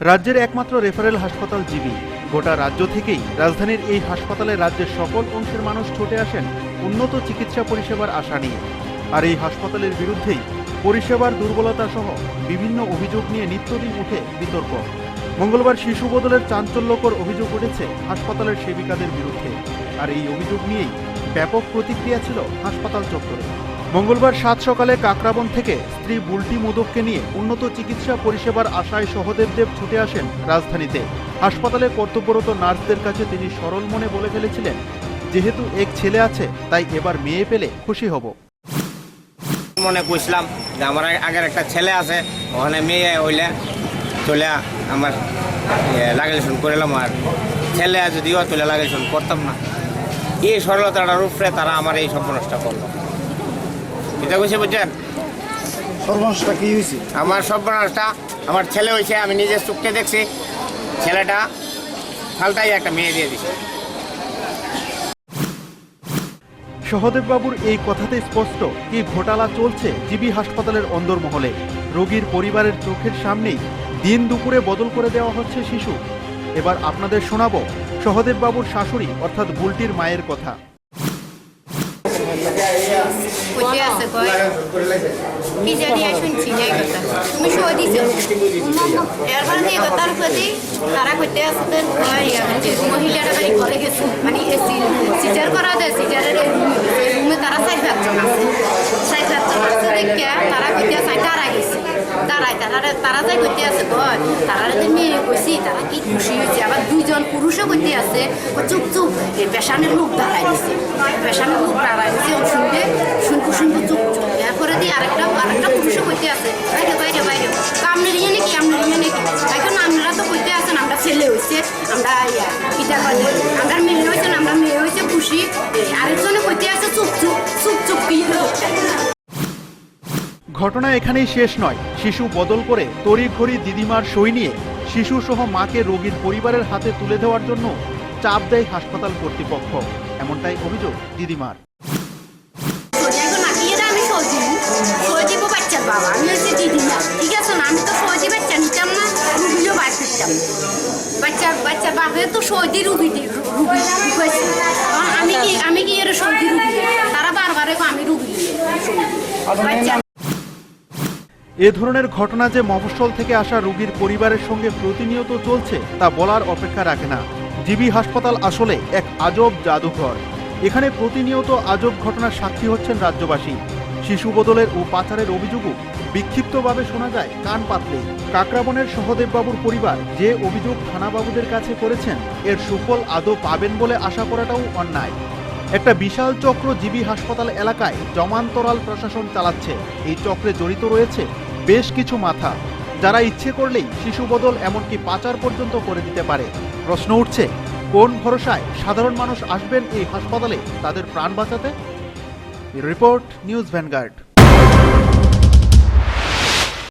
রাজ্যের একমাত্র রেফারেল হাসপাতাল জিবি। গোটা রাজ্য থেকেই রাজধানীর এই হাসপাতালে রাজ্যের সকল অংশের মানুষ ছুটে আসেন উন্নত চিকিৎসা পরিষেবার আশা নিয়ে। আর এই হাসপাতালের বিরুদ্ধেই পরিষেবার দুর্বলতা সহ বিভিন্ন অভিযোগ নিয়ে নিত্যদিন উঠে বিতর্ক। মঙ্গলবার শিশু বদলের চাঞ্চল্যকর অভিযোগ উঠেছে হাসপাতালের সেবিকাদের বিরুদ্ধে। আর এই অভিযোগ নিয়েই ব্যাপক প্রতিক্রিয়া ছিল হাসপাতাল চত্বরে। মঙ্গলবার 7 সকালে কাকরাবন থেকে স্ত্রী বুলটি মোদককে নিয়ে উন্নত চিকিৎসা পরিষেবার আশায় সহদেব ছুটে আসেন রাজধানীতে। হাসপাতালে কর্তব্যরত নার্সদের কাছে তিনি সরল মনে বলে ফেলেছিলেন, যেহেতু এক ছেলে আছে তাই এবার মেয়ে পেলে খুশি হব। মনে করছিলাম যে আমার আগের একটা ছেলে আছে, ওখানে মেয়ে হইলে চলে আমার লাগাইলেশন করলাম, আর ছেলে যদিও তুলে লাগাইলেশন করতাম না। এই সরলতাটার উপরে তারা আমার এই সর্বনাশটা করলো। এটা কইছে বুঝছেন, সর্বনাশটা কি হয়েছে? আমার সর্বনাশটা আমার ছেলে হয়েছে, আমি নিজের চোখে দেখছি। ছেলেটা ফালতাই একটা মেয়ে দিয়ে দিছে। সহদেববাবুর এই কথাতে স্পষ্ট কি ঘোটালা চলছে জিবি হাসপাতালের অন্দরমহলে। রোগীর পরিবারের চোখের সামনেই দিন দুপুরে বদল করে দেওয়া হচ্ছে শিশু। এবার আপনাদের শোনাবো সহদেববাবুর শাশুড়ি অর্থাৎ বুলটির মায়ের কথা। তারা যাই করতে আছে কয় তারা মেয়ে কইছি, তারা কি খুশি হয়েছে। আবার দুইজন পুরুষও করতে আছে, চুপ চুপ পেশানের লোক দাঁড়াই দিছে, পেশানের লোক দাঁড়াই দিছে শুনবে শুনবো চুপ চুপ। এরপরে দিয়ে আরেকটা পুরুষও করতে আছে, বাইরে বাইরে বাইরে আপনার ইয়ে নাকি আপনার ইয়ে নাকি। এখন আপনারা তো করতে আছেন আমরা ছেলে হয়েছে, আমরা ইটার বাজে আমরা মেয়ে হয়েছেন, আমরা মেয়ে হয়েছে খুশি। আরেকজনে করতে আছে চুপ চুপ চুপ চুপ কি লোকটা। ঘটনা এখানেই শেষ নয়। শিশু বদল করে তড়িঘড়ি দিদিমার সই নিয়ে শিশু সহ মাকে রোগীর পরিবারের হাতে তুলে দেওয়ার জন্য চাপ দেয় হাসপাতাল কর্তৃপক্ষ, এমনটাই অভিযোগ দিদিমার। আমি সই দিব বাচ্চার বাবা, আমি হচ্ছে দিদিমা, ঠিক আছে না? আমি তো সই দিয়ে বাচ্চা নিতাম না, রুগীও বাদ দিতাম। বাচ্চার বাপে তো সই দিয়ে রুগী আমি কি এর সই দিয়ে রুগী, তারা বারবার আমি রুগী বাচ্চা। এ ধরনের ঘটনা যে মফস্বল থেকে আসা রোগীর পরিবারের সঙ্গে প্রতিনিয়ত চলছে তা বলার অপেক্ষা রাখে না। জিবি হাসপাতাল আসলে এক আজব জাদুঘর। এখানে প্রতিনিয়ত আজব ঘটনার সাক্ষী হচ্ছেন রাজ্যবাসী। শিশু বদলের ও পাচারের অভিযোগও বিক্ষিপ্তভাবে শোনা যায় কান পাতলে। কাকরাবনের সহদেববাবুর পরিবার যে অভিযোগ থানাবাবুদের কাছে করেছেন, এর সুফল আদৌ পাবেন বলে আশা করাটাও অন্যায়। একটা বিশাল চক্র জিবি হাসপাতাল এলাকায় জমান্তরাল প্রশাসন চালাচ্ছে। এই চক্রে জড়িত রয়েছে বেশ কিছু মাথা, যারা ইচ্ছে করলেই শিশু বদল এমনকি পাচার পর্যন্ত করে দিতে পারে। প্রশ্ন উঠছে, কোন ভরসায় সাধারণ মানুষ আসবেন এই হাসপাতালে তাদের প্রাণ বাঁচাতে? Report news vanguard.